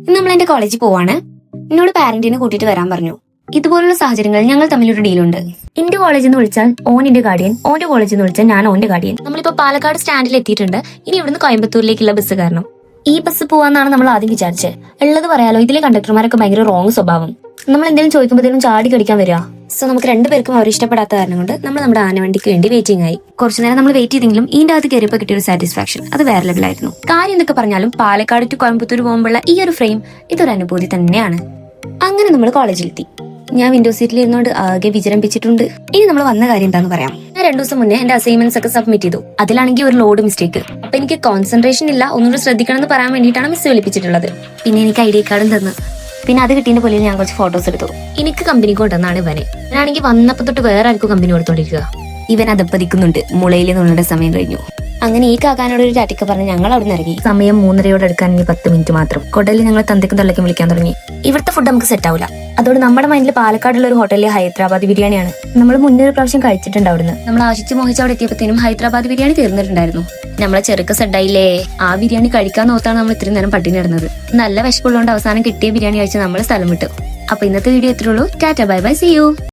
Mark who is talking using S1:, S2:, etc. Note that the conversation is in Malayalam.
S1: ഇന്ന് നമ്മൾ എന്റെ കോളേജിൽ പോവാണ്. എന്നോട് പാരന്റിനെ കൂട്ടിയിട്ട് വരാൻ പറഞ്ഞു. ഇതുപോലുള്ള സാഹചര്യങ്ങളിൽ ഞങ്ങൾ തമ്മിലൊരു ഡീലുണ്ട്. എന്റെ കോളേജിൽ നിന്ന് വിളിച്ചാൽ ഓൻ എന്റെ ഗാർഡിയൻ, ഓന്റെ കോളേജിൽ നിന്ന് വിളിച്ചാൽ ഞാൻ ഓന്റെ ഗാർഡിയൻ. നമ്മളിപ്പോ പാലക്കാട് സ്റ്റാൻഡിൽ എത്തിയിട്ടുണ്ട്. ഇനി ഇവിടുന്ന് കോയമ്പത്തൂരിലേക്കുള്ള ബസ് കയറണം. ഈ ബസ് പോവാന്നാണ് നമ്മൾ ആദ്യം വിചാരിച്ചത്. ഉള്ളത് പറയാലോ, ഇതിലെ കണ്ടക്ടർമാരൊക്കെ ഭയങ്കര റോങ് സ്വഭാവം. നമ്മൾ എന്തെങ്കിലും ചോദിക്കുമ്പോഴത്തേനും ചാടി കടിക്കാൻ വരിക. സോ നമുക്ക് രണ്ടുപേർക്കും അവർ ഇഷ്ടപ്പെടാത്ത കാരണം കൊണ്ട് നമ്മൾ നമ്മുടെ ആനവണ്ടിക്ക് വേണ്ടി വെയിറ്റിംഗ് ആയി. കുറച്ചു നേരം നമ്മൾ വെയിറ്റ് ചെയ്തെങ്കിലും ഇതിന്റെ അകത്ത് കയറിയപ്പോൾ കിട്ടിയൊരു സാറ്റിസ്ഫാക്ഷൻ അത് വേറെ ലെവലായിരുന്നു. കാര്യം എന്തൊക്കെ പറഞ്ഞാലും പാലക്കാട് ടു കോയമ്പത്തൂർ പോകുമ്പോഴുള്ള ഈ ഒരു ഫ്രെയിം ഇതൊരു അനുഭൂതി തന്നെയാണ്. അങ്ങനെ നമ്മൾ കോളേജിലെത്തി. ഞാൻ വിൻഡോ സീറ്റിൽ ഇരുന്നോണ്ട് ആകെ വിചരംഭിച്ചിട്ടുണ്ട്. ഇനി നമ്മൾ വന്ന കാര്യം എന്താന്ന് പറയാം. ഞാൻ 2 ദിവസം മുന്നേ എന്റെ അസൈൻമെന്റ്സ് ഒക്കെ സബ്മിറ്റ് ചെയ്തു. അതിലാണെങ്കിൽ ഒരു ലോഡ് മിസ്റ്റേക്ക്. അപ്പൊ എനിക്ക് കോൺസെൻട്രേഷൻ ഇല്ല, ഒന്നുകൂടി ശ്രദ്ധിക്കണം എന്ന് പറയാൻ വേണ്ടിയിട്ടാണ് മിസ് വിളിപ്പിച്ചിട്ടുള്ളത്. പിന്നെ എനിക്ക് ഐഡി കാർഡും തന്നു. പിന്നെ അത് കിട്ടിയതിന്റെ പോലെ ഞാൻ കുറച്ച് ഫോട്ടോസ് എടുത്തു. എനിക്ക് കമ്പനി കൊണ്ടെന്നാണ് ഇവനെ. ഞാനാണെങ്കിൽ വന്നപ്പോ തൊട്ട് വേറെ ആർക്കും കമ്പനി കൊടുത്തോണ്ടിരിക്കുക. ഇവൻ അതപ്പതിക്കുന്നുണ്ട്. മുളയിൽ നിന്നുള്ള സമയം കഴിഞ്ഞു. അങ്ങനെ ഈ കാക്കാനോട് ഒരു ടാറ്റിക്ക പറഞ്ഞ് ഞങ്ങൾ അവിടെ നിന്ന് ഇറങ്ങി. സമയം 3:30 എടുക്കാൻ ഇനി 10 മിനിറ്റ് മാത്രം. കൊടലിൽ ഞങ്ങൾ തന്തയ്ക്കും തള്ളയ്ക്കും വിളിക്കാൻ തുടങ്ങി. ഇവിടുത്തെ ഫുഡ് നമുക്ക് സെറ്റ് ആവില്ല. അതോട് നമ്മുടെ മൈൻഡിൽ പാലക്കാടുള്ള ഒരു ഹോട്ടലിലെ ഹൈദരാബാദ് ബിരിയാണിയാണ്. നമ്മൾ മുന്നേ ഒരു പ്രാവശ്യം കഴിച്ചിട്ടുണ്ട് അവിടുന്ന്. നമ്മൾ ആശിച്ച് മോഹിച്ച് അവിടെ എത്തിയപ്പോഴത്തേനും ഹൈദരാബാദ് ബിരിയാണി തീർന്നിട്ടുണ്ടായിരുന്നു. നമ്മളെ ചെറുക്ക സെഡായില്ലേ, ആ ബിരിയാണി കഴിക്കാൻ ഓർത്താണ് നമ്മൾ ഇത്രയും നേരം പട്ടിണി കിടന്നത്. നല്ല വിശപ്പുള്ളതുകൊണ്ട് അവസാനം കിട്ടിയ ബിരിയാണി കഴിച്ച് നമ്മൾ സ്ഥലം വിട്ടു. അപ്പൊ ഇന്നത്തെ വീഡിയോ എത്രയുള്ളൂ. Tata bye bye, see U.